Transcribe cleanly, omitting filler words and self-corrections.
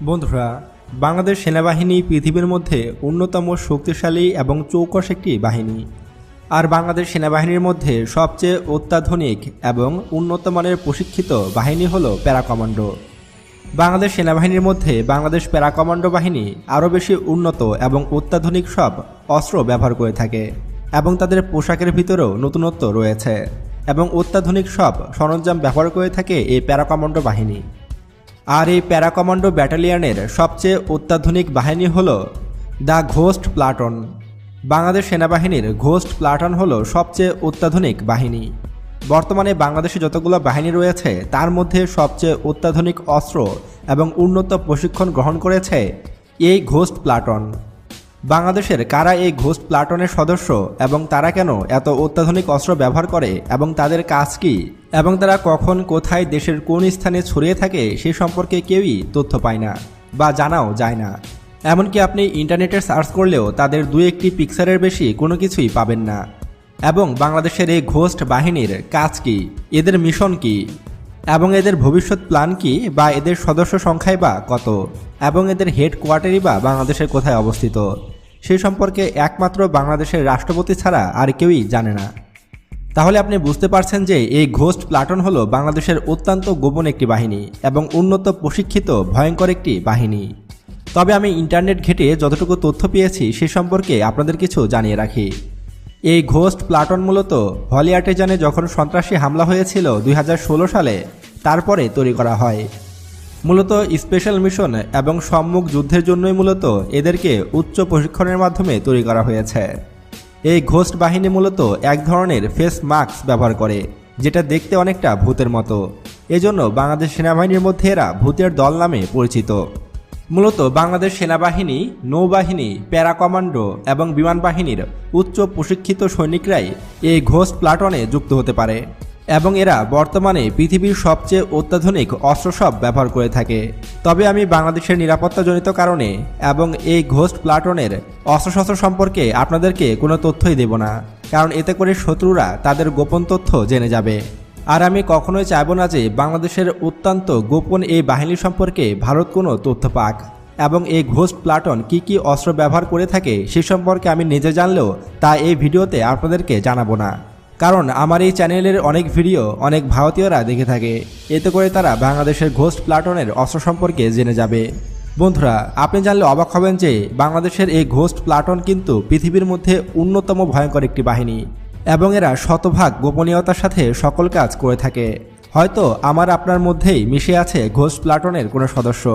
বন্ধুরা, বাংলাদেশ সেনাবাহিনী পৃথিবীর মধ্যে অন্যতম শক্তিশালী এবং চৌকস একটি বাহিনী। আর বাংলাদেশ সেনাবাহিনীর মধ্যে সবচেয়ে অত্যাধুনিক এবং উন্নত মানের প্রশিক্ষিত বাহিনী হল প্যারা কমান্ডো। বাংলাদেশ সেনাবাহিনীর মধ্যে বাংলাদেশ প্যারা কমান্ডো বাহিনী আরও বেশি উন্নত এবং অত্যাধুনিক সব অস্ত্র ব্যবহার করে থাকে এবং তাদের পোশাকের ভিতরেও নতুনত্ব রয়েছে এবং অত্যাধুনিক সব সরঞ্জাম ব্যবহার করে থাকে এই প্যারা কমান্ডো বাহিনী। আর এই প্যারা কমান্ডো ব্যাটালিয়নের সবচেয়ে অত্যাধুনিক বাহিনী হল দ্য ঘোস্ট প্লাটন। বাংলাদেশ সেনাবাহিনীর ঘোস্ট প্লাটন হল সবচেয়ে অত্যাধুনিক বাহিনী। বর্তমানে বাংলাদেশে যতগুলো বাহিনী রয়েছে তার মধ্যে সবচেয়ে অত্যাধুনিক অস্ত্র এবং উন্নত প্রশিক্ষণ গ্রহণ করেছে এই ঘোস্ট প্লাটন। বাংলাদেশের কারা এই ঘোস্ট প্লাটনের সদস্য এবং তারা কেন এত অত্যাধুনিক অস্ত্র ব্যবহার করে এবং তাদের কাজ কী এবং তারা কখন কোথায় দেশের কোন স্থানে ছড়িয়ে থাকে সে সম্পর্কে কেউই তথ্য পায় না বা জানাও যায় না। এমনকি আপনি ইন্টারনেটে সার্চ করলেও তাদের দু একটি পিকচারের বেশি কোনো কিছুই পাবেন না। এবং বাংলাদেশের এই ঘোস্ট বাহিনীর কাজ কী, এদের মিশন কী এবং এদের ভবিষ্যৎ প্ল্যান কী বা এদের সদস্য সংখ্যাই বা কত এবং এদের হেডকোয়ার্টারই বা বাংলাদেশের কোথায় অবস্থিত সে সম্পর্কে একমাত্র বাংলাদেশের রাষ্ট্রপতি ছাড়া আর কেউই জানে না। তাহলে আপনি বুঝতে পারছেন যে এই ঘোস্ট প্লাটন হলো বাংলাদেশের অত্যন্ত গোপন একটি বাহিনী এবং উন্নত প্রশিক্ষিত ভয়ঙ্কর একটি বাহিনী। তবে আমি ইন্টারনেট ঘেঁটে যতটুকু তথ্য পেয়েছি সে সম্পর্কে আপনাদের কিছু জানিয়ে রাখি। এই ঘোস্ট প্লাটন মূলত হলি আর্টিজানে যখন সন্ত্রাসী হামলা হয়েছিল 2016 সালে তারপরে তৈরি করা হয়। মূলত স্পেশাল মিশন এবং সম্মুখ যুদ্ধের জন্যই মূলত এদেরকে উচ্চ প্রশিক্ষণের মাধ্যমে তৈরি করা হয়েছে। এই ঘোস্ট বাহিনী মূলত এক ধরনের ফেস মাস্ক ব্যবহার করে যেটা দেখতে অনেকটা ভূতের মতো। এজন্য বাংলাদেশ সেনাবাহিনীর মধ্যে এরা ভূতের দল নামে পরিচিত। মূলত বাংলাদেশ সেনাবাহিনী, নৌবাহিনী, প্যারা কমান্ডো এবং বিমান বাহিনীর উচ্চ প্রশিক্ষিত সৈনিকরাই এই ঘোস্ট প্লাটনে যুক্ত হতে পারে এবং এরা বর্তমানে পৃথিবীর সবচেয়ে অত্যাধুনিক অস্ত্র সব ব্যবহার করে থাকে। তবে আমি বাংলাদেশের নিরাপত্তাজনিত কারণে এবং এই ঘোস্ট প্লাটনের অস্ত্রশস্ত্র সম্পর্কে আপনাদেরকে কোনো তথ্যই দেব না, কারণ এতে করে শত্রুরা তাদের গোপন তথ্য জেনে যাবে। আর আমি কখনোই চাইব না যে বাংলাদেশের অত্যন্ত গোপন এই বাহিনী সম্পর্কে ভারত কোনো তথ্য পাক এবং এই ঘোস্ট প্লাটন কি কি অস্ত্র ব্যবহার করে থাকে সে সম্পর্কে আমি নিজে জানলেও তা এই ভিডিওতে আপনাদেরকে জানাবো না, কারণ আমার এই চ্যানেলের অনেক ভিডিও অনেক ভারতীয়রা দেখে থাকে। এতে করে তারা বাংলাদেশের ঘোস্ট প্লাটনের অস্ত্র সম্পর্কে জেনে যাবে। বন্ধুরা, আপনি জানলে অবাক হবেন যে বাংলাদেশের এই ঘোস্ট প্লাটন কিন্তু পৃথিবীর মধ্যে অন্যতম ভয়ঙ্কর একটি বাহিনী এবং এরা শতভাগ গোপনীয়তার সাথে সকল কাজ করে থাকে। হয়তো আমার আপনার মধ্যেই মিশে আছে ঘোস্ট প্লাটনের কোনো সদস্য।